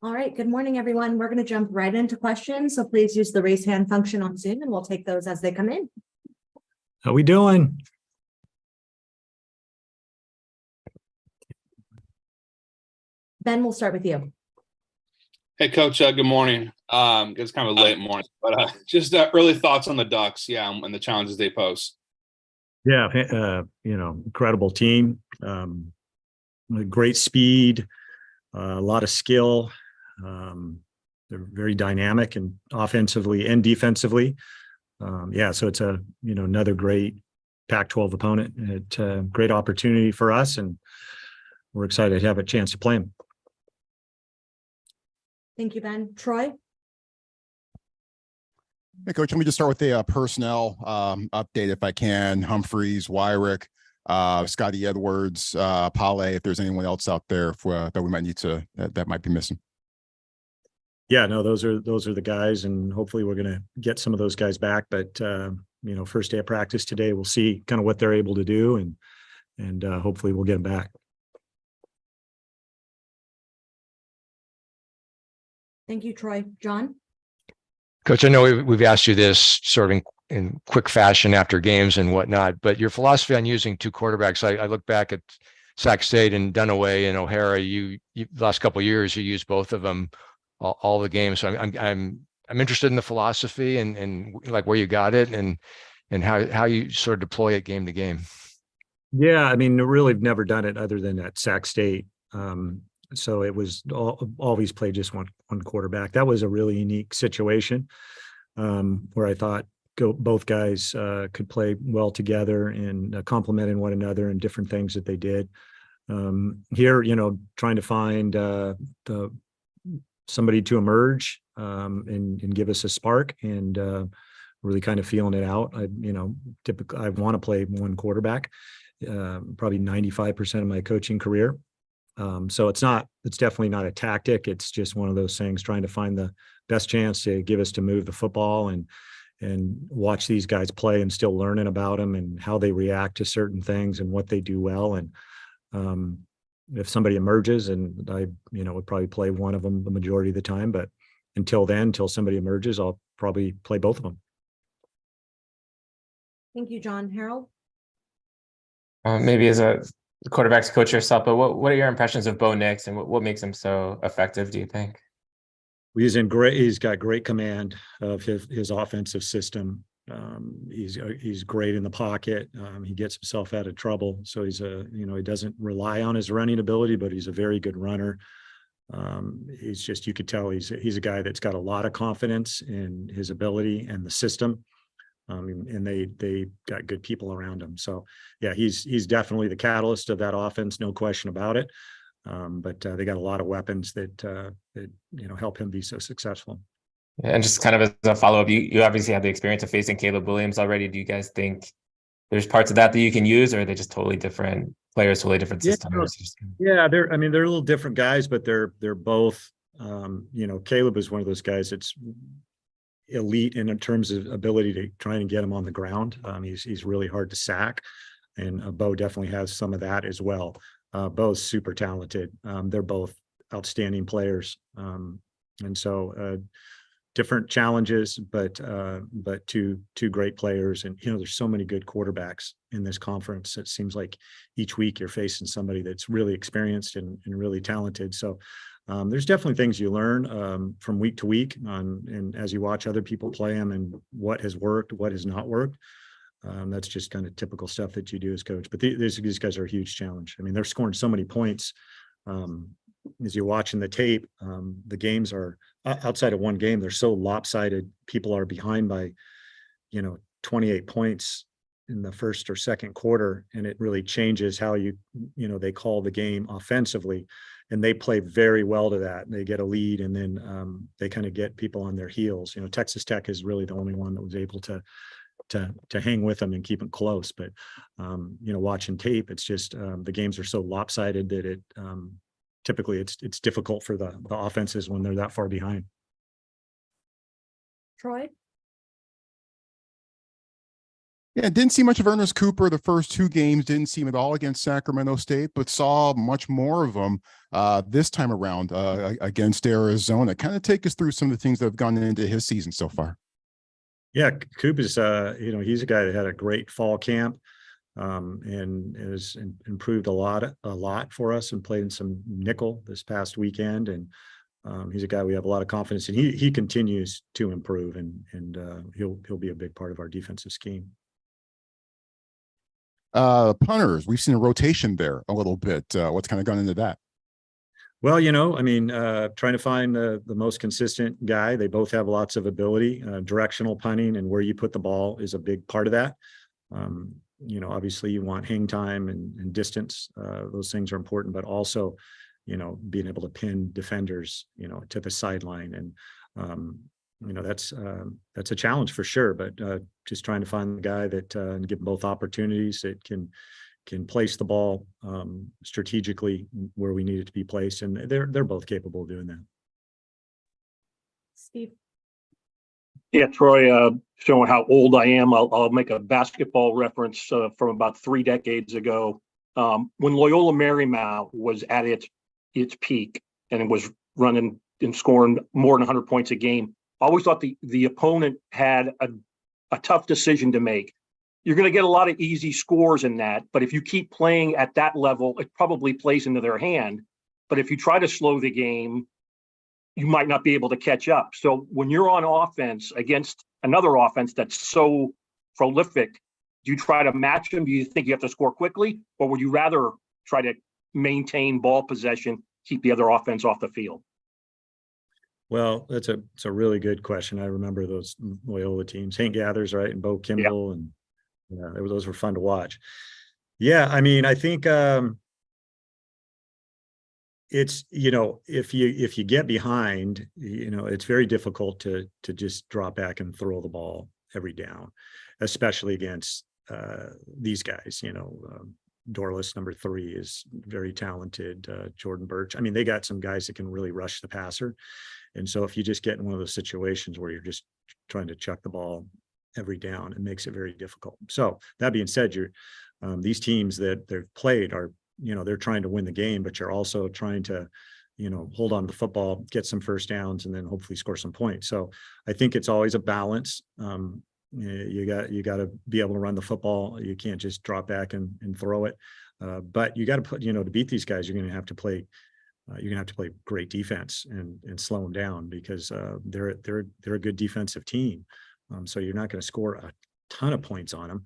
All right, good morning, everyone. We're going to jump right into questions. So please use the raise hand function on Zoom and we'll take those as they come in. How we doing? Ben, we'll start with you. Hey, Coach. Good morning. It's kind of a late morning, but just early thoughts on the Ducks, and the challenges they pose. Yeah, incredible team, great speed, a lot of skill. They're very dynamic and offensively and defensively. So it's another great Pac-12 opponent. It's a great opportunity for us, and we're excited to have a chance to play them. Thank you, Ben. Troy? Hey, Coach, let me just start with a personnel update, if I can. Humphreys, Wyrick, Scotty Edwards, Pale, if there's anyone else out there that we might need to, that might be missing. Yeah, no, those are the guys, and hopefully we're going to get some of those guys back. But first day of practice today, we'll see kind of what they're able to do, and hopefully we'll get them back. Thank you, Troy. John? Coach, I know we've asked you this sort of in quick fashion after games and whatnot, but your philosophy on using two quarterbacks, I look back at Sac State and Dunaway and O'Hara. You last couple of years, you used both of them all the games. So I'm interested in the philosophy and like where you got it and how you sort of deploy it game to game. Yeah, I mean, really never done it other than at Sac State. So it was always played just one quarterback. That was a really unique situation where I thought both guys could play well together and complementing one another in different things that they did. Here, trying to find somebody to emerge and give us a spark, and really kind of feeling it out. Typically I want to play one quarterback, probably 95% of my coaching career. So it's definitely not a tactic. It's just one of those things, trying to find the best chance to give us to move the football and watch these guys play and still learning about them and how they react to certain things and what they do well. And if somebody emerges, and I, would probably play one of them the majority of the time, but until somebody emerges, I'll probably play both of them. Thank you, John. Harold? Maybe as a quarterbacks coach yourself, but what are your impressions of Bo Nix and what makes him so effective, do you think? He's got great command of his offensive system. He's great in the pocket. He gets himself out of trouble. So he's he doesn't rely on his running ability, but he's a very good runner. You could tell he's a guy that's got a lot of confidence in his ability and the system. And they got good people around him. So yeah, he's definitely the catalyst of that offense, no question about it. But they got a lot of weapons that help him be so successful. And just kind of as a follow-up, you obviously have the experience of facing Caleb Williams already. Do you guys think there's parts of that you can use, or are they just totally different players, totally different systems? Yeah, they're a little different guys, but they're both. Caleb is one of those guys that's elite in terms of ability to try and get him on the ground. He's really hard to sack, and Bo definitely has some of that as well. Bo's super talented. They're both outstanding players, and so different challenges, but two great players. And there's so many good quarterbacks in this conference. It seems like each week you're facing somebody that's really experienced and really talented. So there's definitely things you learn from week to week and as you watch other people play them, and what has worked, what has not worked. That's just kind of typical stuff that you do as coach. But these guys are a huge challenge. I mean, they're scoring so many points. As you're watching the tape, the games are outside of one game, they're so lopsided. People are behind by 28 points in the first or second quarter, and it really changes how they call the game offensively. And they play very well to that. They get a lead, and then they kind of get people on their heels. Texas Tech is really the only one that was able to hang with them and keep it close. But watching tape, it's just the games are so lopsided that it typically it's difficult for the offenses when they're that far behind. Troy? Yeah, didn't see much of Ernest Cooper the first two games, didn't see him at all against Sacramento State, but saw much more of him this time around against Arizona. Kind of take us through some of the things that have gone into his season so far. Yeah, Coop is, he's a guy that had a great fall camp and has improved a lot for us and played in some nickel this past weekend. And he's a guy we have a lot of confidence in. He continues to improve and he'll be a big part of our defensive scheme. Punters, we've seen a rotation there a little bit. What's kind of gone into that? Well, trying to find the most consistent guy. They both have lots of ability. Directional punting and where you put the ball is a big part of that. Obviously you want hang time and distance. Those things are important, but also, being able to pin defenders, to the sideline. And, that's a challenge for sure, but just trying to find the guy that and give them both opportunities that can place the ball strategically where we need it to be placed. And they're both capable of doing that. Steve. Yeah, Troy, showing how old I am, I'll make a basketball reference from about 3 decades ago. When Loyola Marymount was at its peak and it was running and scoring more than 100 points a game, I always thought the opponent had a tough decision to make. You're going to get a lot of easy scores in that, but if you keep playing at that level, it probably plays into their hand. But if you try to slow the game, you might not be able to catch up. So when you're on offense against another offense that's so prolific, do you try to match them? Do you think you have to score quickly, or would you rather try to maintain ball possession, keep the other offense off the field? Well, it's a really good question. I remember those Loyola teams, Hank Gathers, right, and Bo Kimball, and those were fun to watch. Yeah, I think it's if you get behind, it's very difficult to just drop back and throw the ball every down, especially against these guys. Dorless, number 3, is very talented. Jordan Birch. They got some guys that can really rush the passer. And so if you just get in one of those situations where you're just trying to chuck the ball every down, it makes it very difficult. So that being said, these teams that they've played are, they're trying to win the game, but you're also trying to, hold on to the football, get some first downs, and then hopefully score some points. So I think it's always a balance. You got to be able to run the football. You can't just drop back and throw it. But you got to put, to beat these guys, you're going to have to play. You're gonna have to play great defense and slow them down because they're a good defensive team. So you're not going to score a ton of points on them.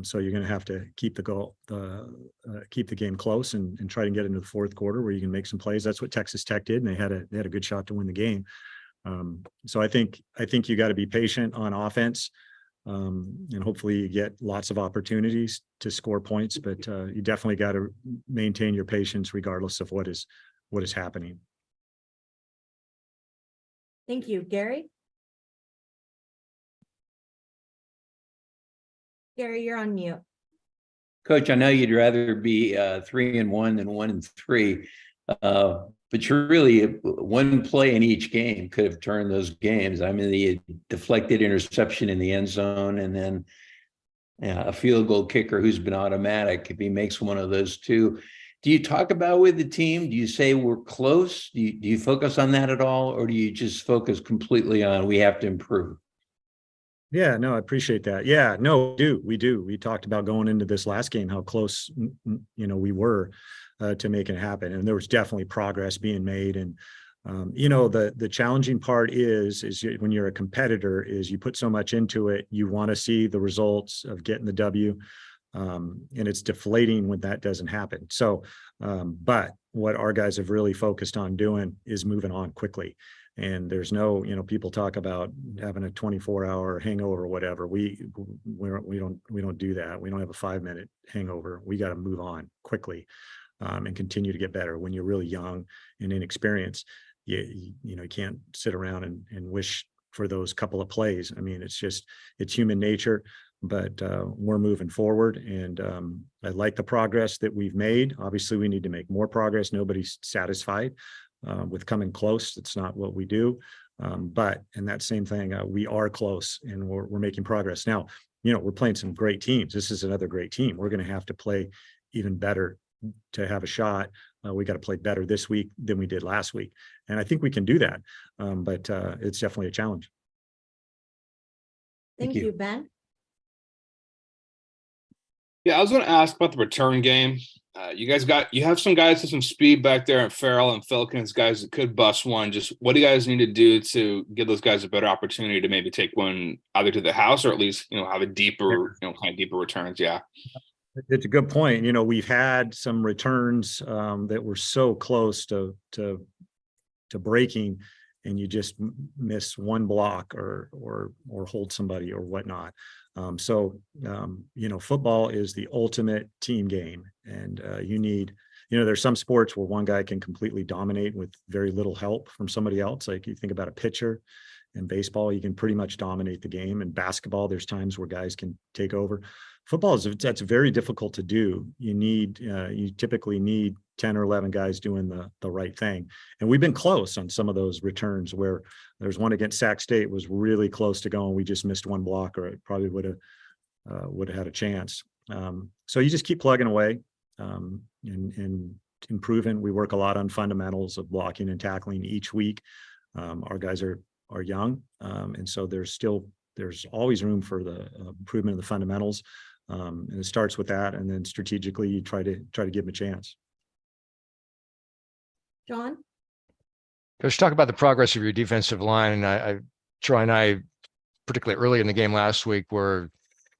So you're going to have to keep the game close and try to get into the fourth quarter where you can make some plays. That's what Texas Tech did, and they had a good shot to win the game. So I think you got to be patient on offense, and hopefully you get lots of opportunities to score points. But you definitely got to maintain your patience regardless of what is happening. Thank you. Gary? Gary, you're on mute. Coach, I know you'd rather be 3-1 than 1-3, but you're really one play in each game could have turned those games. The deflected interception in the end zone, and then a field goal kicker who's been automatic if he makes one of those two. Do you talk about with the team? Do you say we're close? Do you focus on that at all, or do you just focus completely on we have to improve? Yeah, no, I appreciate that. Yeah, no, we do. We talked about going into this last game, how close, we were to making it happen. And there was definitely progress being made. And, the challenging part is when you're a competitor is you put so much into it, you want to see the results of getting the W. And it's deflating when that doesn't happen. So, but what our guys have really focused on doing is moving on quickly. And there's no, people talk about having a 24-hour hangover or whatever. We don't do that. We don't have a 5-minute hangover. We got to move on quickly and continue to get better. When you're really young and inexperienced, you can't sit around and wish for those couple of plays. It's human nature, but we're moving forward. And I like the progress that we've made. Obviously, we need to make more progress. Nobody's satisfied with coming close. It's not what we do. But in that same thing, we are close and we're making progress. Now, we're playing some great teams. This is another great team. We're going to have to play even better to have a shot. We got to play better this week than we did last week. And I think we can do that. But it's definitely a challenge. Thank you, Ben. Yeah, I was going to ask about the return game. You have some guys with some speed back there, and Farrell and Filkins, guys that could bust one. Just what do you guys need to do to give those guys a better opportunity to maybe take one either to the house or at least, have a deeper, kind of deeper returns? Yeah. It's a good point. We've had some returns that were so close to breaking, and you just miss one block or hold somebody or whatnot. Football is the ultimate team game, and you need, there's some sports where one guy can completely dominate with very little help from somebody else. Like you think about a pitcher. In baseball, you can pretty much dominate the game. In basketball, there's times where guys can take over. Football that's very difficult to do. You typically need 10 or 11 guys doing the right thing. And we've been close on some of those returns where there's one against Sac State was really close to going. We just missed one block, or it probably would have had a chance. So you just keep plugging away and improving. We work a lot on fundamentals of blocking and tackling each week. Our guys are young. And so there's always room for the improvement of the fundamentals. And it starts with that. And then strategically you try to give them a chance. John? Let's talk about the progress of your defensive line. And Troy and I, particularly early in the game last week, were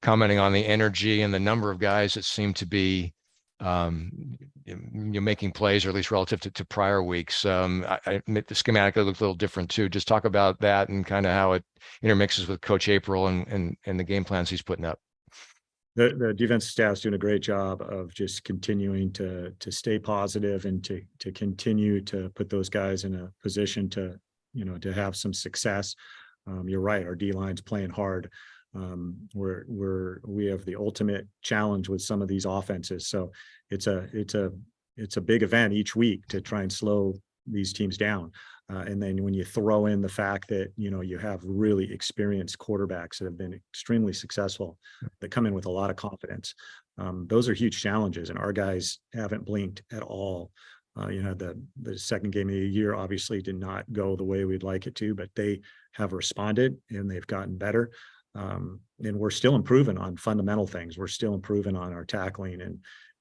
commenting on the energy and the number of guys that seem to be making plays, or at least relative to prior weeks. The schematic looked a little different too. Just talk about that and kind of how it intermixes with Coach April and the game plans he's putting up. The defensive staff's doing a great job of just continuing to stay positive and to continue to put those guys in a position to have some success. You're right. Our D line's playing hard. We have the ultimate challenge with some of these offenses. So it's a big event each week to try and slow these teams down. And then when you throw in the fact that, you have really experienced quarterbacks that have been extremely successful, that come in with a lot of confidence, those are huge challenges. And our guys haven't blinked at all. The second game of the year obviously did not go the way we'd like it to, but they have responded and they've gotten better. And we're still improving on fundamental things. We're still improving on our tackling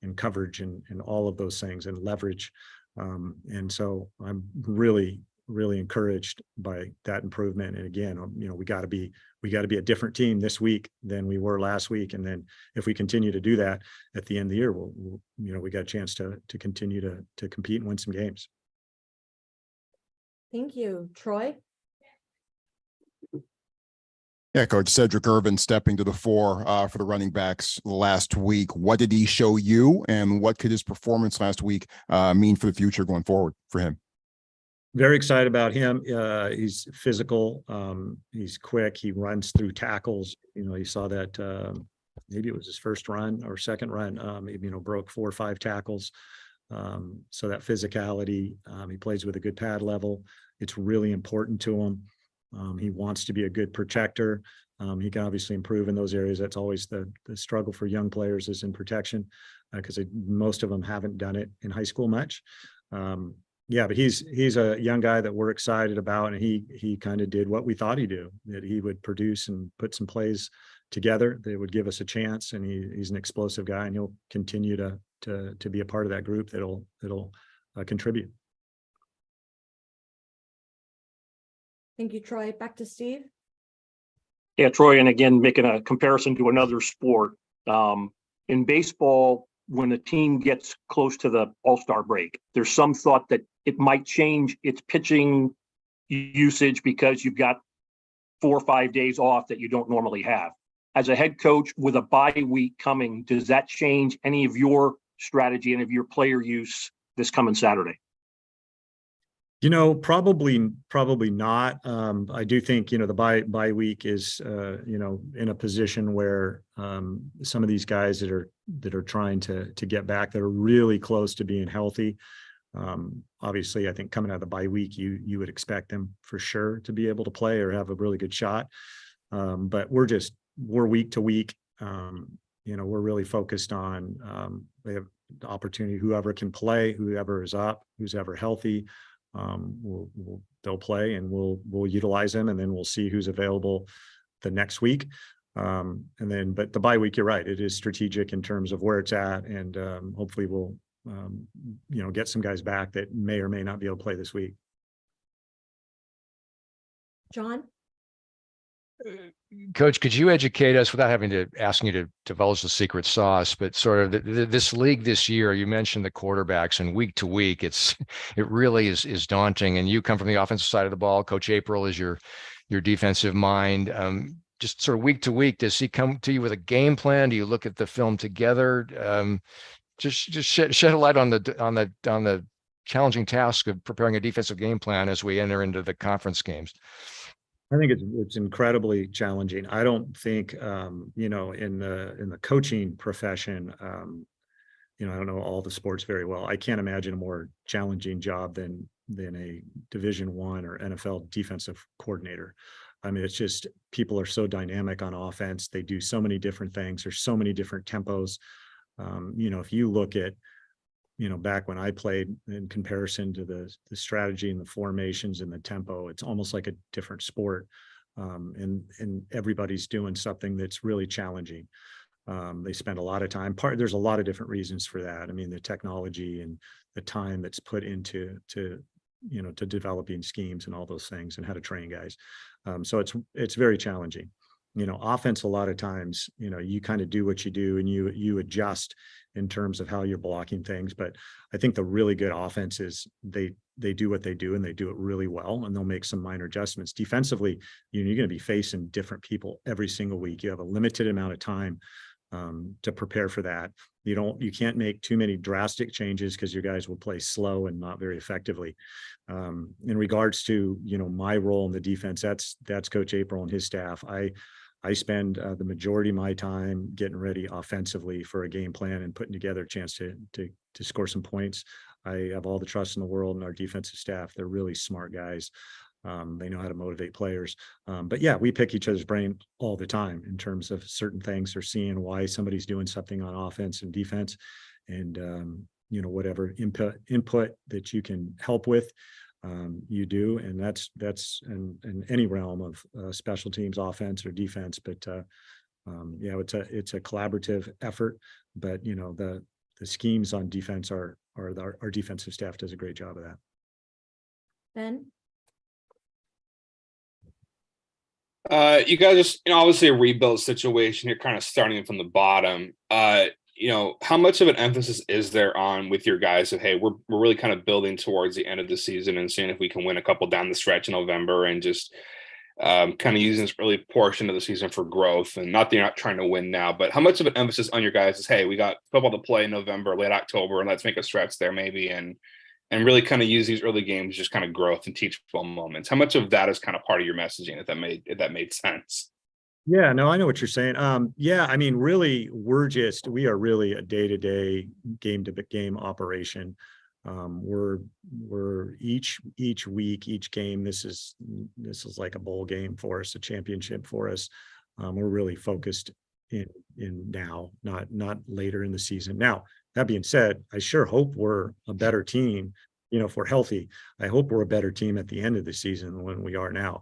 and coverage and all of those things, and leverage. And so I'm really, really encouraged by that improvement. And again, we got to be a different team this week than we were last week. And then if we continue to do that at the end of the year, we got a chance to continue to compete and win some games. Thank you. Troy? Yeah, Coach, Cedric Irvin stepping to the fore for the running backs last week. What did he show you, and what could his performance last week mean for the future going forward for him? Very excited about him. He's physical. He's quick. He runs through tackles. You saw that maybe it was his first run or second run. Maybe broke 4 or 5 tackles. So that physicality. He plays with a good pad level. It's really important to him. He wants to be a good protector. He can obviously improve in those areas. That's always the struggle for young players, is in protection, because most of them haven't done it in high school much. But he's a young guy that we're excited about, and he kind of did what we thought he'd do, that he would produce and put some plays together that would give us a chance. And he's an explosive guy, and he'll continue to be a part of that group that'll contribute. Thank you, Troy. Back to Steve. Yeah, Troy, and again, making a comparison to another sport. In baseball, when a team gets close to the All-Star break, there's some thought that it might change its pitching usage because you've got 4 or 5 days off that you don't normally have. As a head coach with a bye week coming, does that change any of your strategy, any of your player use this coming Saturday? Probably not. I do think, the bye week is, in a position where some of these guys that are trying to get back, that are really close to being healthy. Obviously, I think coming out of the bye week, you would expect them for sure to be able to play or have a really good shot. But we're just we're week to week. We're really focused on, we have the opportunity, whoever can play, whoever is up, who's ever healthy, they'll play, and we'll utilize them, and then we'll see who's available the next week. But the bye week, you're right, it is strategic in terms of where it's at, and hopefully we'll get some guys back that may or may not be able to play this week. John? Coach, could you educate us, without having to asking you to divulge the secret sauce, but sort of this league this year? You mentioned the quarterbacks, and week to week, it really is daunting. And you come from the offensive side of the ball. Coach April is your defensive mind. Just sort of week to week, does he come to you with a game plan? Do you look at the film together? Just shed a light on the challenging task of preparing a defensive game plan as we enter into the conference games. I think it's incredibly challenging. I don't think, in the coaching profession, I don't know all the sports very well. I can't imagine a more challenging job than a Division I or NFL defensive coordinator. I mean, it's just, people are so dynamic on offense. They do so many different things. There's so many different tempos. If you look at, back when I played, in comparison to the strategy and the formations and the tempo, it's almost like a different sport. And everybody's doing something that's really challenging. They spend a lot of time. There's a lot of different reasons for that. I mean, the technology and the time that's put into to developing schemes and all those things, and how to train guys. So it's very challenging. Offense, a lot of times, you kind of do what you do, and you adjust in terms of how you're blocking things. But I think the really good offenses, they do what they do, and they do it really well, and they'll make some minor adjustments. Defensively, you're going to be facing different people every single week. You have a limited amount of time to prepare for that. You can't make too many drastic changes, because your guys will play slow and not very effectively. In regards to, my role in the defense, that's Coach April and his staff. I spend the majority of my time getting ready offensively for a game plan and putting together a chance to score some points. I have all the trust in the world in our defensive staff. They're really smart guys. They know how to motivate players. But yeah, we pick each other's brain all the time in terms of certain things, or seeing why somebody's doing something on offense and defense, and whatever input that you can help with, you do. And that's in any realm of special teams, offense or defense. But it's a collaborative effort. But the schemes on defense our defensive staff does a great job of that. Ben? You guys are, obviously a rebuild situation. You're kind of starting from the bottom. How much of an emphasis is there on with your guys of, hey, we're really kind of building towards the end of the season and seeing if we can win a couple down the stretch in November, and just kind of using this early portion of the season for growth? And not that you're not trying to win now, but how much of an emphasis on your guys is, hey, we got football to play in November, late October, and let's make a stretch there maybe, and really kind of use these early games, just kind of growth and teachable moments? How much of that is kind of part of your messaging, if that made sense? Yeah, no, I know what you're saying. I mean, really, we are really a day-to-day, game-to-game operation. We're each week, each game, this is like a bowl game for us, a championship for us. We're really focused in now, not later in the season. Now, that being said, I sure hope we're a better team. If we're healthy, I hope we're a better team at the end of the season than when we are now.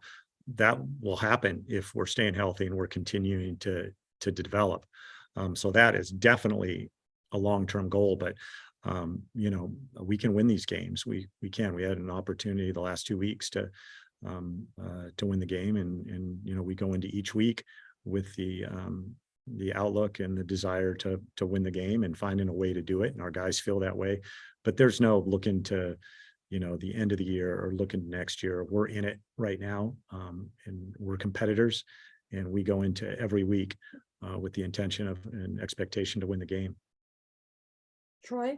That will happen if we're staying healthy and we're continuing to develop. So that is definitely a long-term goal. But we can win these games. We can. We had an opportunity the last 2 weeks to win the game, and we go into each week with the outlook and the desire to win the game, and finding a way to do it. And our guys feel that way. But there's no looking to the end of the year or looking next year. We're in it right now, and we're competitors, and we go into every week with the intention of and expectation to win the game. Troy?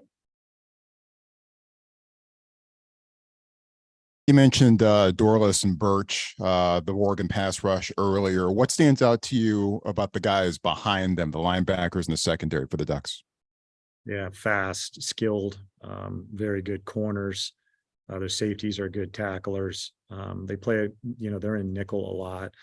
You mentioned Dorless and Birch, the Oregon pass rush earlier. What stands out to you about the guys behind them, the linebackers and the secondary for the Ducks? Yeah, fast, skilled, very good corners. Their safeties are good tacklers. They play, they're in nickel a lot.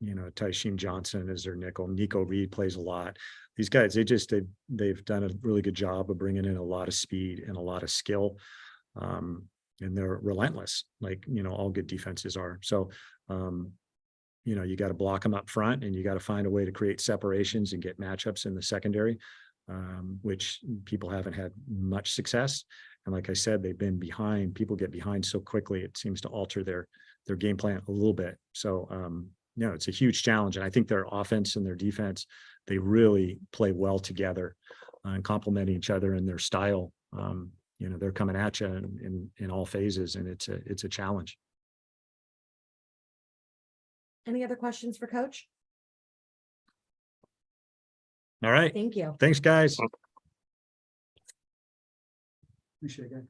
Tysheen Johnson is their nickel. Nico Reed plays a lot. These guys, they've done a really good job of bringing in a lot of speed and a lot of skill. And they're relentless, like, all good defenses are. So, you got to block them up front, and you got to find a way to create separations and get matchups in the secondary, which people haven't had much success. And like I said, they've been behind. People get behind so quickly, it seems to alter their game plan a little bit. So, it's a huge challenge. And I think their offense and their defense, they really play well together and complement each other in their style. They're coming at you in all phases, and it's a challenge. Any other questions for Coach? All right. Thank you. Thanks, guys. Appreciate it.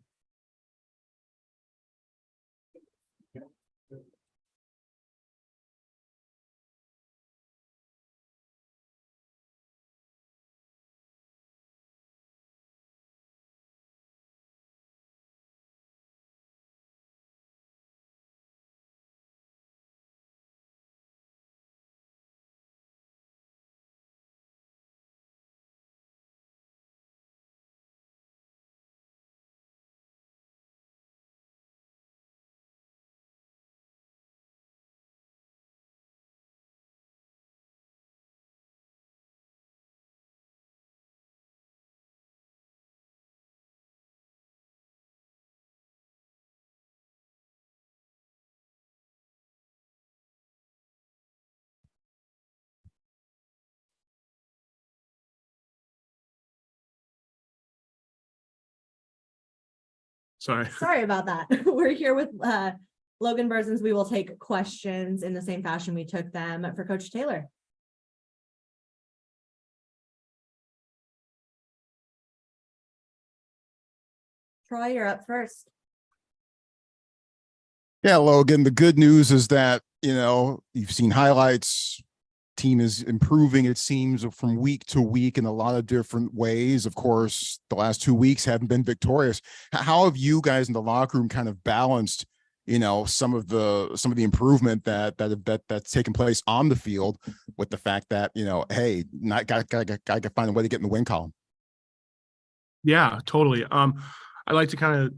Sorry about that. We're here with Logan Berzins. We will take questions in the same fashion we took them for Coach Taylor. Troy, you're up first. Yeah, Logan, the good news is that, you've seen highlights. Team is improving, it seems, from week to week in a lot of different ways. Of course, the last 2 weeks haven't been victorious. How have you guys in the locker room kind of balanced, some of the improvement that's taken place on the field with the fact that, hey, not got to find a way to get in the win column? Yeah, totally. I'd like to kind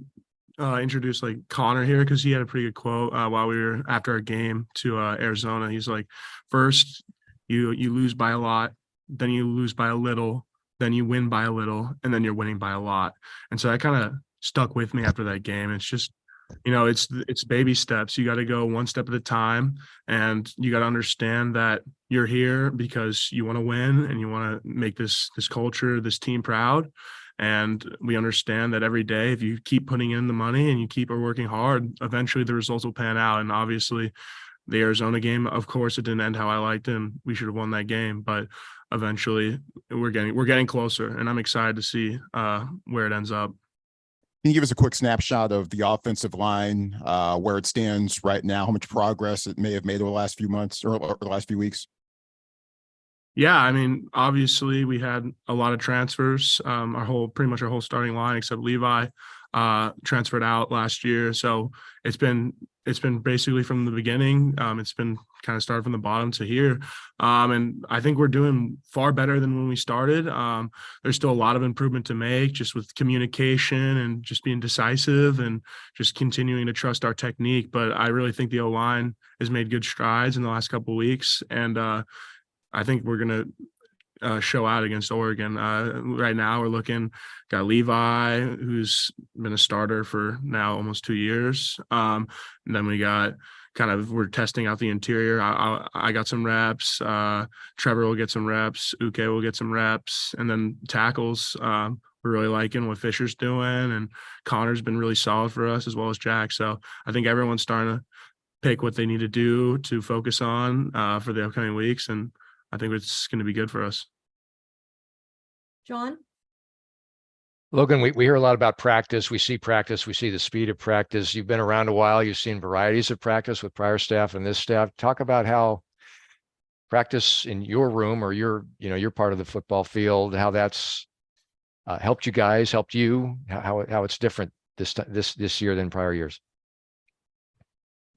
of introduce like Connor here, because he had a pretty good quote while we were after our game to Arizona. He's like, first you lose by a lot, then you lose by a little, then you win by a little, and then you're winning by a lot. And so that kind of stuck with me after that game. It's just, it's baby steps. You got to go one step at a time, and you got to understand that you're here because you want to win and you want to make this culture, this team proud. And we understand that every day, if you keep putting in the money and you keep working hard, eventually the results will pan out. And obviously the Arizona game, of course, it didn't end how I liked it, and we should have won that game, but eventually we're getting closer, and I'm excited to see where it ends up. Can you give us a quick snapshot of the offensive line, where it stands right now, how much progress it may have made over the last few months or the last few weeks? Yeah, I mean, obviously we had a lot of transfers. Pretty much our whole starting line except Levi transferred out last year. So it's been basically from the beginning. It's been kind of started from the bottom to here. And I think we're doing far better than when we started. There's still a lot of improvement to make, just with communication and just being decisive and just continuing to trust our technique. But I really think the O-line has made good strides in the last couple of weeks. And I think we're going to show out against Oregon. Right now we're got Levi, who's been a starter for now almost 2 years. And then we got we're testing out the interior. I got some reps. Trevor will get some reps. Uke will get some reps. And then tackles, we're really liking what Fisher's doing. And Connor's been really solid for us, as well as Jack. So I think everyone's starting to pick what they need to do to focus on for the upcoming weeks. And I think it's going to be good for us. John? Logan, we hear a lot about practice. We see the speed of practice. You've been around a while. You've seen varieties of practice with prior staff and this staff. Talk about how practice in your room or your part of the football field, how that's helped you guys, helped you, how it's different this year than prior years.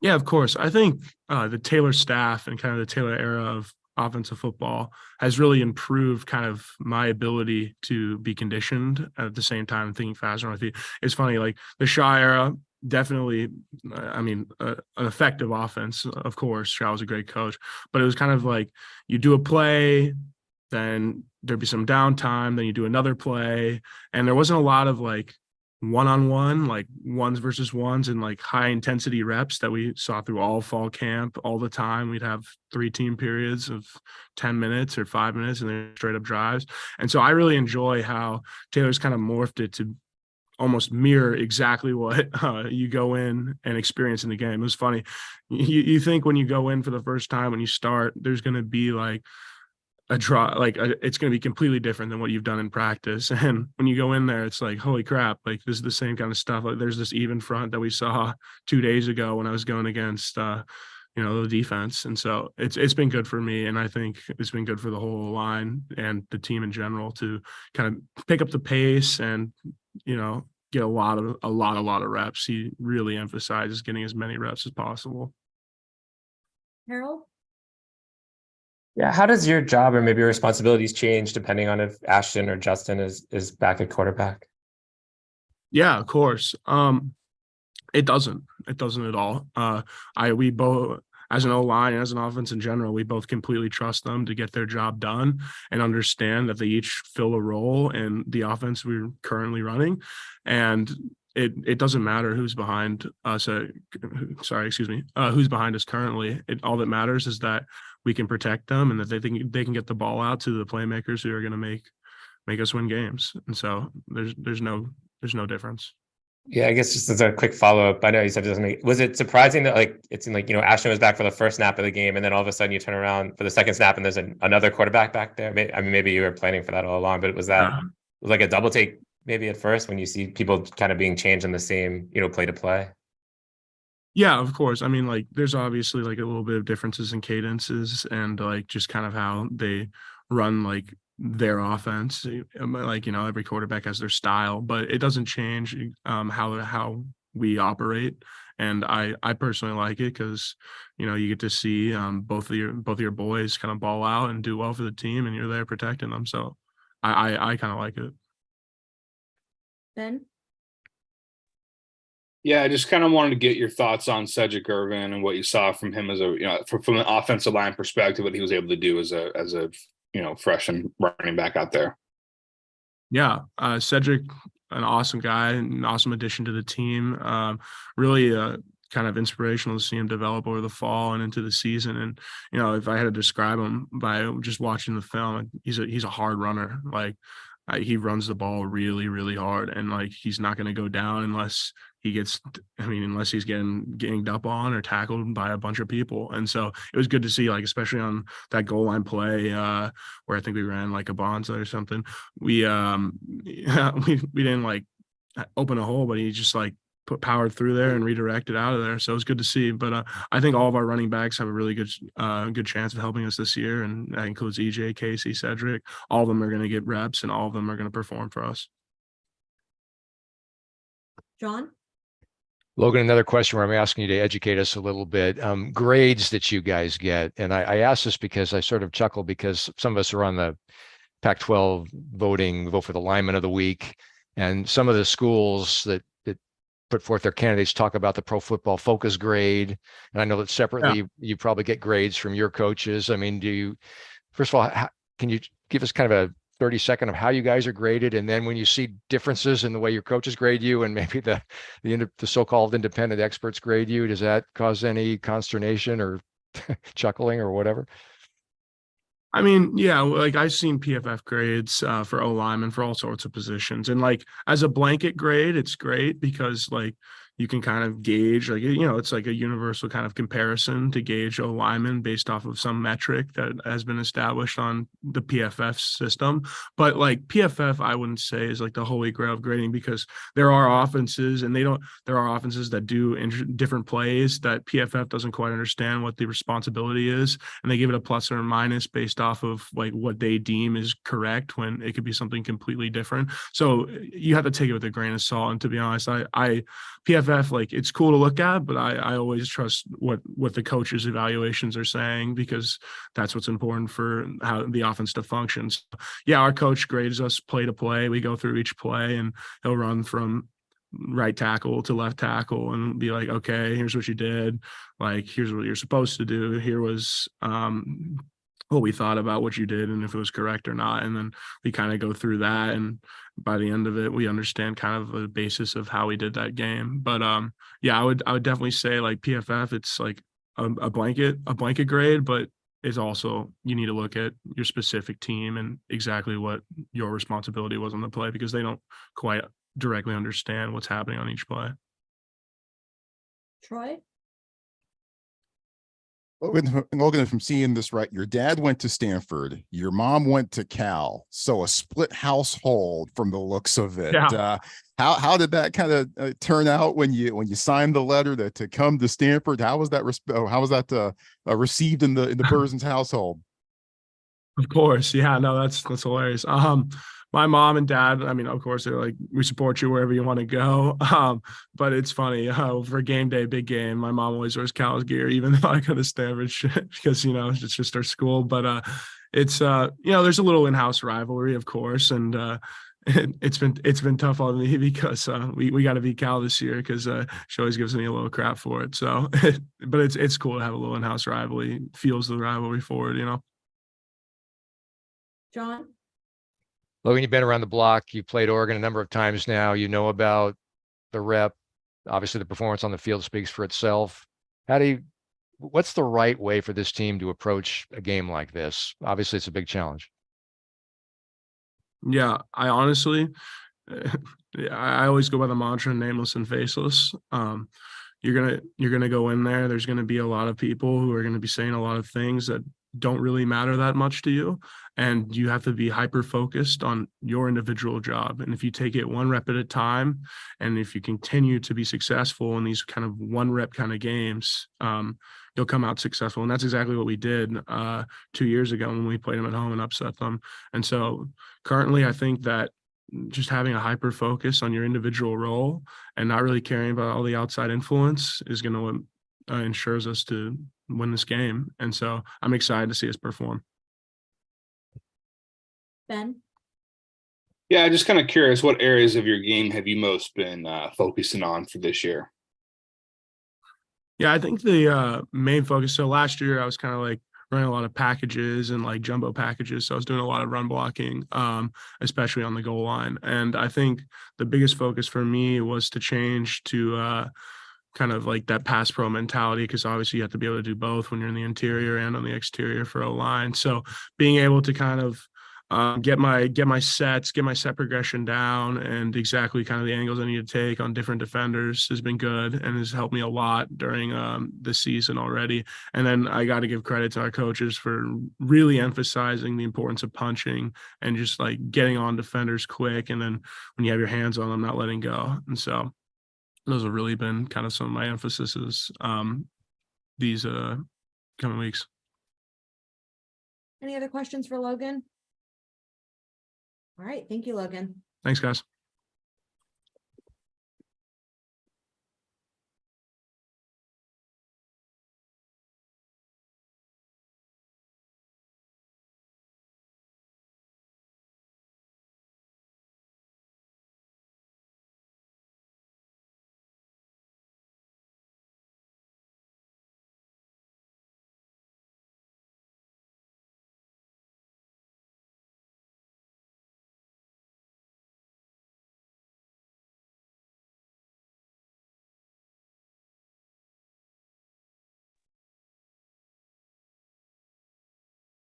Yeah, of course. I think the Taylor staff and kind of the Taylor era of offensive football has really improved kind of my ability to be conditioned at the same time thinking faster on my feet. It's funny, like the Shaw era, definitely, an effective offense, of course. Shaw was a great coach, but it was kind of like you do a play, then there'd be some downtime, then you do another play, and there wasn't a lot of like one-on-one, like ones versus ones and like high intensity reps that we saw through all fall camp all the time. We'd have 3 team periods of 10 minutes or 5 minutes and then straight up drives. And so I really enjoy how Taylor's kind of morphed it to almost mirror exactly what you go in and experience in the game. It was funny. You think when you go in for the first time, when you start, there's going to be like a draw, it's going to be completely different than what you've done in practice. And when you go in there, it's like, holy crap, like this is the same kind of stuff. Like there's this even front that we saw 2 days ago when I was going against, the defense. And so it's been good for me. And I think it's been good for the whole line and the team in general to kind of pick up the pace and, get a lot of reps. He really emphasizes getting as many reps as possible. Harold? Yeah, how does your job or maybe your responsibilities change depending on if Ashton or Justin is back at quarterback? Yeah, of course. It doesn't at all. We both, as an O-line and as an offense in general, we both completely trust them to get their job done and understand that they each fill a role in the offense we're currently running. And it doesn't matter who's behind us. Who's behind us currently. All that matters is that we can protect them and that they can get the ball out to the playmakers who are going to make us win games. And so there's no difference. Yeah, I guess just as a quick follow-up, I know you said it doesn't make, was it surprising that like it seemed like, Ashton was back for the first snap of the game and then all of a sudden you turn around for the second snap and there's another quarterback back there? Maybe you were planning for that all along, but was that like a double take maybe at first when you see people kind of being changed in the same, play to play? Yeah, of course. I mean, like there's obviously like a little bit of differences in cadences and like just kind of how they run like their offense. Like, every quarterback has their style, but it doesn't change how we operate. And I personally like it because, you get to see both of your boys kind of ball out and do well for the team and you're there protecting them. So I kind of like it. Ben? Yeah, I just kind of wanted to get your thoughts on Cedric Irvin and what you saw from him as from an offensive line perspective, what he was able to do as a fresh and running back out there. Yeah, Cedric, an awesome guy, an awesome addition to the team. Really kind of inspirational to see him develop over the fall and into the season. And, if I had to describe him by just watching the film, he's a hard runner. Like he runs the ball really, really hard. And like, he's not going to go down unless he's getting ganged up on or tackled by a bunch of people. And so it was good to see, like, especially on that goal line play where I think we ran like a bonza or something. We didn't like open a hole, but he just like powered through there and redirected out of there. So it was good to see. But I think all of our running backs have a really good chance of helping us this year. And that includes EJ, Casey, Cedric. All of them are going to get reps and all of them are going to perform for us. John? Logan, another question where I'm asking you to educate us a little bit. Grades that you guys get. And I ask this because I sort of chuckle because some of us are on the Pac-12 vote for the lineman of the week. And some of the schools that put forth their candidates talk about the Pro Football Focus grade. And I know that separately you probably get grades from your coaches. I mean, first of all, can you give us kind of a 30-second of how you guys are graded, and then when you see differences in the way your coaches grade you and maybe the so-called independent experts grade you, does that cause any consternation or chuckling or whatever? I mean, yeah, like I've seen PFF grades for O-linemen for all sorts of positions, and like as a blanket grade, it's great because like you can kind of gauge, like, it's like a universal kind of comparison to gauge O-lineman based off of some metric that has been established on the PFF system. But like PFF, I wouldn't say is like the holy grail of grading because there are offenses that do different plays that PFF doesn't quite understand what the responsibility is. And they give it a plus or a minus based off of like what they deem is correct when it could be something completely different. So you have to take it with a grain of salt. And to be honest, PFF PFF, like it's cool to look at, but I always trust what the coaches' evaluations are saying, because that's what's important for how the offense to function. So, yeah, our coach grades us play to play. We go through each play and he'll run from right tackle to left tackle and be like, okay, here's what you did. Like, here's what you're supposed to do. Here was what we thought about what you did and if it was correct or not. And then we kind of go through that. And by the end of it, we understand kind of the basis of how we did that game. But yeah, I would definitely say like PFF, it's like a blanket grade, but it's also, you need to look at your specific team and exactly what your responsibility was on the play, because they don't quite directly understand what's happening on each play. Troy? Logan, if I'm seeing this right, your dad went to Stanford, your mom went to Cal, so a split household from the looks of it. Yeah. How did that kind of turn out when you signed the letter to come to Stanford? How was that received in the Burzens household? Of course, yeah, no, that's hilarious. My mom and dad, I mean, of course, they're like, we support you wherever you want to go. But it's funny, for game day, big game, my mom always wears Cal's gear, even though I go to Stanford because, it's just our school. But it's there's a little in-house rivalry, of course, and it's been tough on me because we got to beat Cal this year, because she always gives me a little crap for it. So, but it's cool to have a little in-house rivalry, fuels the rivalry forward, John? Logan, you've been around the block. You played Oregon a number of times now. You know about the rep. Obviously, the performance on the field speaks for itself. What's the right way for this team to approach a game like this? Obviously, it's a big challenge. Yeah, I honestly, I always go by the mantra nameless and faceless. You're gonna go in there. There's gonna be a lot of people who are gonna be saying a lot of things that don't really matter that much to you, and you have to be hyper focused on your individual job. And if you take it one rep at a time, and if you continue to be successful in these kind of one rep kind of games, you'll come out successful. And that's exactly what we did 2 years ago when we played them at home and upset them. And so currently, I think that just having a hyper focus on your individual role and not really caring about all the outside influence is going to ensures us to win this game. And so I'm excited to see us perform. Ben? Yeah, just kind of curious, what areas of your game have you most been focusing on for this year? Yeah, I think the main focus. So last year I was kind of like running a lot of packages and like jumbo packages. So I was doing a lot of run blocking, especially on the goal line. And I think the biggest focus for me was to change to kind of like that pass pro mentality, because obviously you have to be able to do both when you're in the interior and on the exterior for O-line. So being able to kind of get my set progression down and exactly kind of the angles I need to take on different defenders has been good and has helped me a lot during this season already. And then I got to give credit to our coaches for really emphasizing the importance of punching and just like getting on defenders quick. And then when you have your hands on them, not letting go. And so those have really been kind of some of my emphases these coming weeks. Any other questions for Logan? All right. Thank you, Logan. Thanks, guys.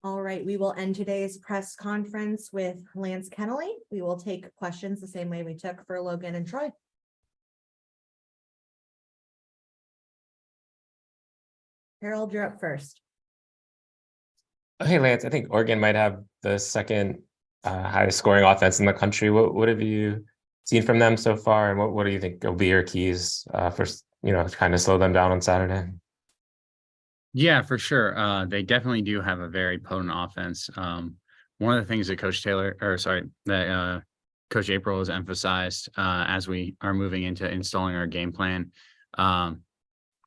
All right, we will end today's press conference with Lance Kennelly. We will take questions the same way we took for Logan and Troy. Harold, you're up first. Hey, Lance, I think Oregon might have the second highest scoring offense in the country. What have you seen from them so far? And what do you think will be your keys for, to kind of slow them down on Saturday? Yeah, for sure. They definitely do have a very potent offense. One of the things that Coach April has emphasized as we are moving into installing our game plan.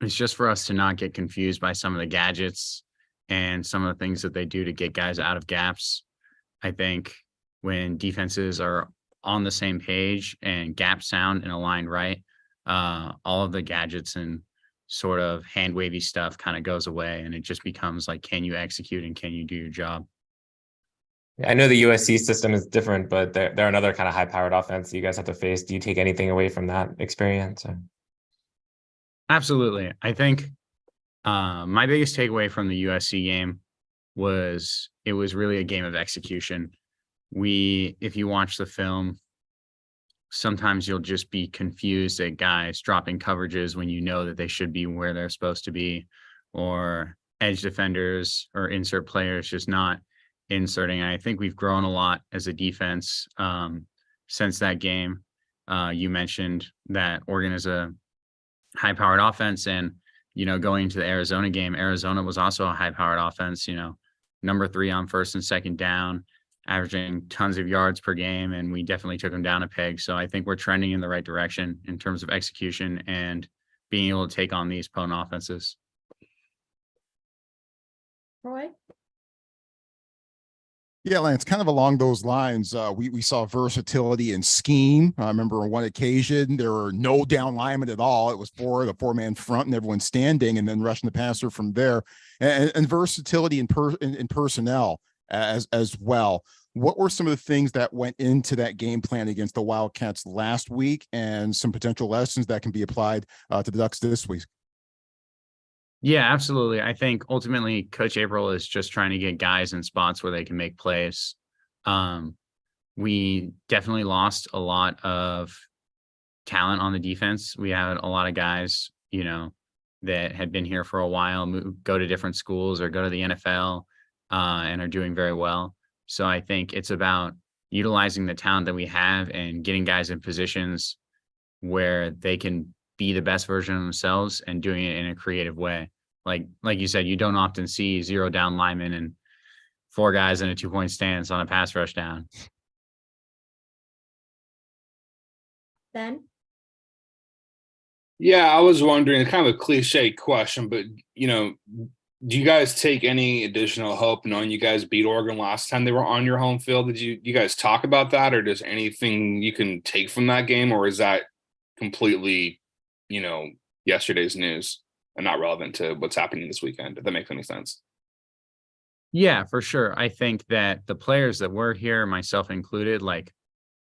It's just for us to not get confused by some of the gadgets and some of the things that they do to get guys out of gaps. I think when defenses are on the same page and gap sound and aligned right, all of the gadgets and sort of hand wavy stuff kind of goes away, and it just becomes like, can you execute and can you do your job? I know the USC system is different, but they're another kind of high-powered offense you guys have to face. Do you take anything away from that experience? Or? Absolutely. I think my biggest takeaway from the USC game was it was really a game of execution. If you watch the film, sometimes you'll just be confused at guys dropping coverages when you know that they should be where they're supposed to be, or edge defenders or insert players just not inserting. I think we've grown a lot as a defense since that game. You mentioned that Oregon is a high-powered offense, and going to the Arizona game, Arizona was also a high-powered offense. Number 3 on first and second down, averaging tons of yards per game, and we definitely took them down a peg. So I think we're trending in the right direction in terms of execution and being able to take on these opponent offenses. Troy? Yeah, Lance, kind of along those lines, we saw versatility and scheme. I remember on one occasion, there were no down linemen at all. It was the four-man front and everyone standing and then rushing the passer from there. And versatility in personnel as well. What were some of the things that went into that game plan against the Wildcats last week, and some potential lessons that can be applied to the Ducks this week? Yeah, absolutely. I think ultimately Coach April is just trying to get guys in spots where they can make plays. We definitely lost a lot of talent on the defense. We had a lot of guys, that had been here for a while, go to different schools or go to the NFL and are doing very well. So I think it's about utilizing the talent that we have and getting guys in positions where they can be the best version of themselves and doing it in a creative way. Like you said, you don't often see 0 down linemen and 4 guys in a 2-point stance on a pass rush down. Ben? Yeah, I was wondering, kind of a cliche question, but do you guys take any additional hope knowing you guys beat Oregon last time they were on your home field? Did you guys talk about that, or does anything you can take from that game, or is that completely, yesterday's news and not relevant to what's happening this weekend, if that makes any sense? Yeah, for sure. I think that the players that were here, myself included,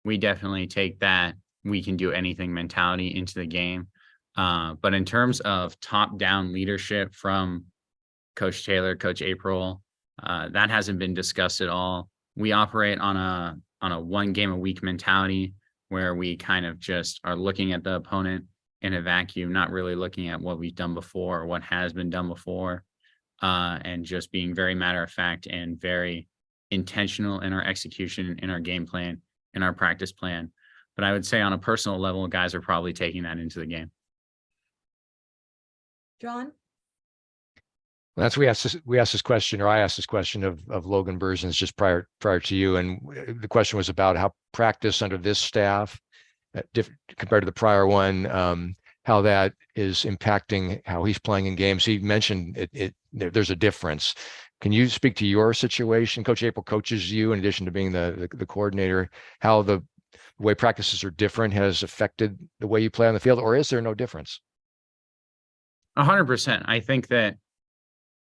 we definitely take that we can do anything mentality into the game. But in terms of top-down leadership from Coach Taylor, Coach April, that hasn't been discussed at all. We operate on a 1 game a week mentality, where we kind of just are looking at the opponent in a vacuum, not really looking at what we've done before or what has been done before, and just being very matter of fact and very intentional in our execution, in our game plan, in our practice plan. But I would say on a personal level, guys are probably taking that into the game. John? We asked this question, or I asked this question of Logan Berzins just prior to you, and the question was about how practice under this staff, compared to the prior one, how that is impacting how he's playing in games. He mentioned there's a difference. Can you speak to your situation? Coach April coaches you, in addition to being the coordinator, how the way practices are different has affected the way you play on the field, or is there no difference? 100%. I think that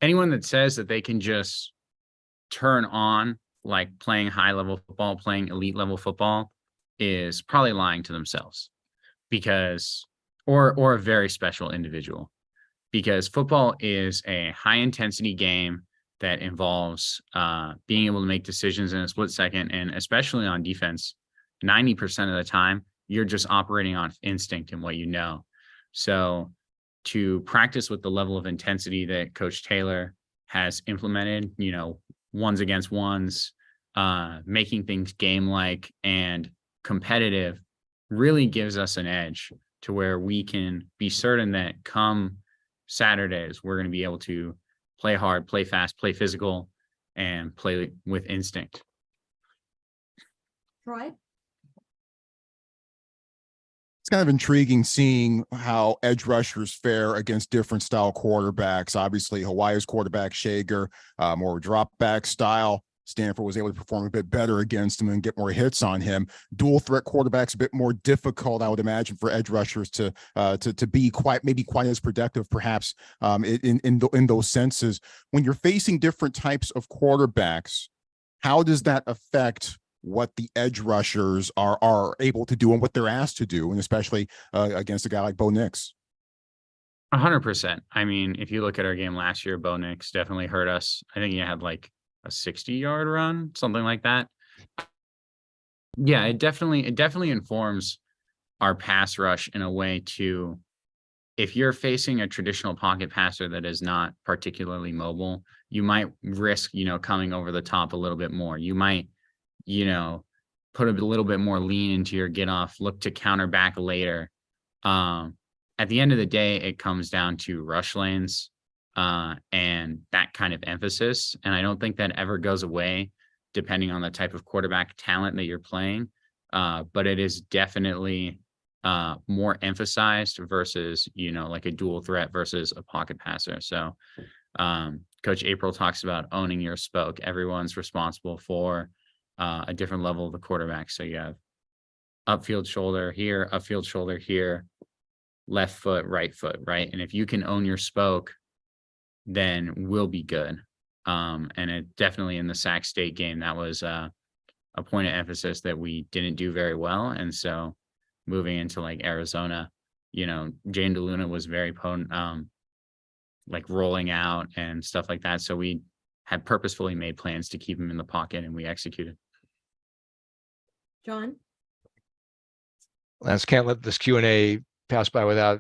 anyone that says that they can just turn on playing high level football, playing elite level football, is probably lying to themselves, or a very special individual, because football is a high intensity game that involves being able to make decisions in a split second. And especially on defense, 90% of the time, you're just operating on instinct and what you know. So to practice with the level of intensity that Coach Taylor has implemented, ones against ones, making things game-like and competitive, really gives us an edge to where we can be certain that come Saturdays, we're going to be able to play hard, play fast, play physical, and play with instinct. Troy? kind of intriguing seeing how edge rushers fare against different style quarterbacks. Obviously, Hawaii's quarterback Shager, more drop back style. Stanford was able to perform a bit better against him and get more hits on him. Dual threat quarterbacks a bit more difficult, I would imagine, for edge rushers to be quite as productive, perhaps in those senses. When you're facing different types of quarterbacks, how does that affect what the edge rushers are able to do and what they're asked to do, and especially against a guy like Bo Nix? 100%. I mean, if you look at our game last year, Bo Nix definitely hurt us. I think he had like a 60-yard run, something like that. Yeah, it definitely informs our pass rush in a way to, if you're facing a traditional pocket passer that is not particularly mobile, you might risk, coming over the top a little bit more. You might, put a little bit more lean into your get off, look to counter back later. At the end of the day, it comes down to rush lanes and that kind of emphasis. And I don't think that ever goes away depending on the type of quarterback talent that you're playing. But it is definitely more emphasized versus, like a dual threat versus a pocket passer. So Coach April talks about owning your spoke. Everyone's responsible for a different level of the quarterback. So you have upfield shoulder here, left foot, right foot, right? And if you can own your spoke, then we'll be good. And it definitely in the Sac State game, that was a point of emphasis that we didn't do very well. And so moving into like Arizona, Jane DeLuna was very potent, like rolling out and stuff like that. So we had purposefully made plans to keep him in the pocket and we executed. John? Lance, can't let this Q&A pass by without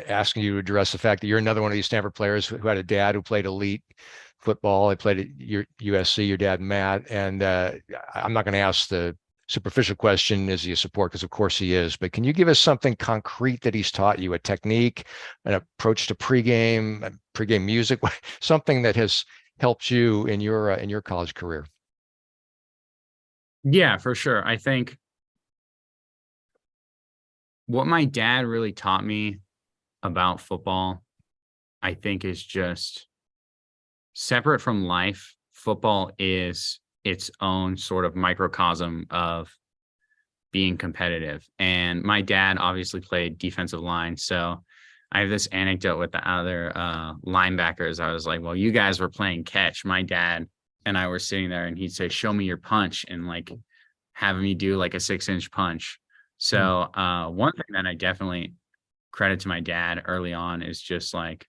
asking you to address the fact that you're another one of these Stanford players who had a dad who played elite football. I played at USC, your dad, Matt. And I'm not going to ask the superficial question, is he a support? Because of course he is. But can you give us something concrete that he's taught you, a technique, an approach to pregame music, something that has helped you in your college career? Yeah, for sure. I think what my dad really taught me about football, I think, is just separate from life. Football is its own sort of microcosm of being competitive. And my dad obviously played defensive line. So I have this anecdote with the other linebackers. I was like, well, you guys were playing catch. My dad and I were sitting there and he'd say, show me your punch, and like having me do like a 6-inch punch. So one thing that I definitely credit to my dad early on is just like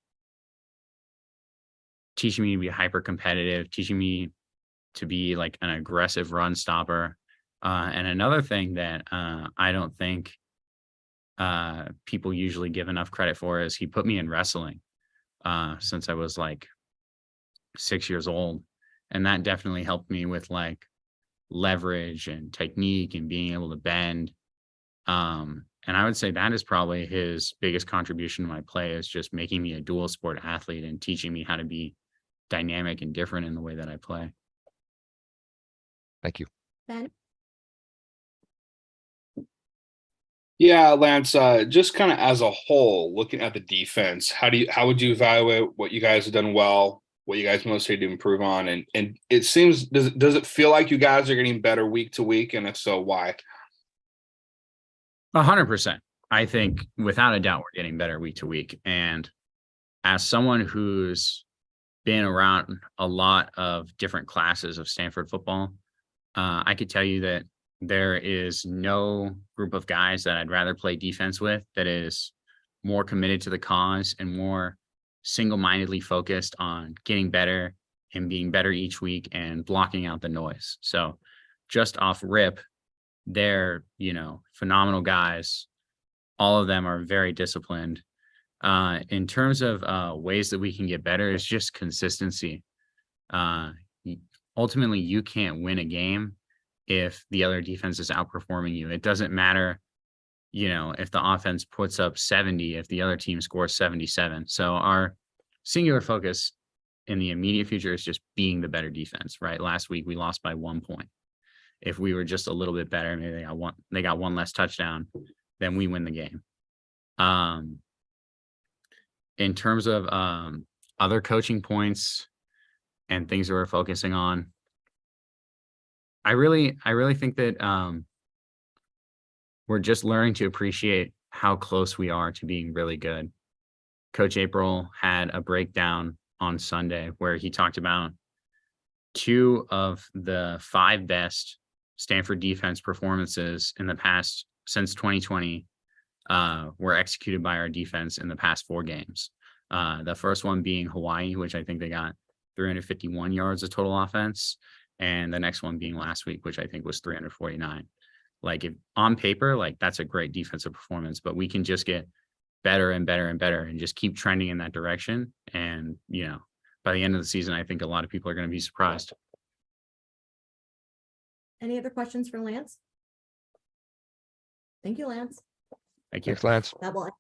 teaching me to be hyper competitive, teaching me to be like an aggressive run stopper. And another thing that I don't think people usually give enough credit for is he put me in wrestling since I was like 6 years old. And that definitely helped me with like leverage and technique and being able to bend. And I would say that is probably his biggest contribution to my play, is just making me a dual sport athlete and teaching me how to be dynamic and different in the way that I play. Thank you. Ben? Yeah, Lance, just kind of as a whole, looking at the defense, how would you evaluate what you guys have done well, what you guys mostly need to improve on? And it seems, does it feel like you guys are getting better week to week? And if so, why? 100%. I think without a doubt, we're getting better week to week. And as someone who's been around a lot of different classes of Stanford football, I could tell you that there is no group of guys that I'd rather play defense with that is more committed to the cause and more single-mindedly focused on getting better and being better each week and blocking out the noise. So just off rip, they're, phenomenal guys. All of them are very disciplined. In terms of ways that we can get better, is just consistency. Ultimately, you can't win a game if the other defense is outperforming you. It doesn't matter, if the offense puts up 70, if the other team scores 77. So our singular focus in the immediate future is just being the better defense, right? Last week, we lost by 1 point. if we were just a little bit better, maybe they got one less touchdown, then we win the game. In terms of other coaching points and things that we're focusing on, I really think that we're just learning to appreciate how close we are to being really good. Coach April had a breakdown on Sunday where he talked about 2 of the 5 best Stanford defense performances in the past since 2020 were executed by our defense in the past 4 games. The first one being Hawaii, which I think they got 351 yards of total offense. And the next one being last week, which I think was 349. Like, if on paper, like, that's a great defensive performance, but we can just get better and better and better and just keep trending in that direction. And, you know, by the end of the season, I think a lot of people are going to be surprised. Any other questions for Lance? Thank you, Lance. Thank you. Thanks, Lance. That will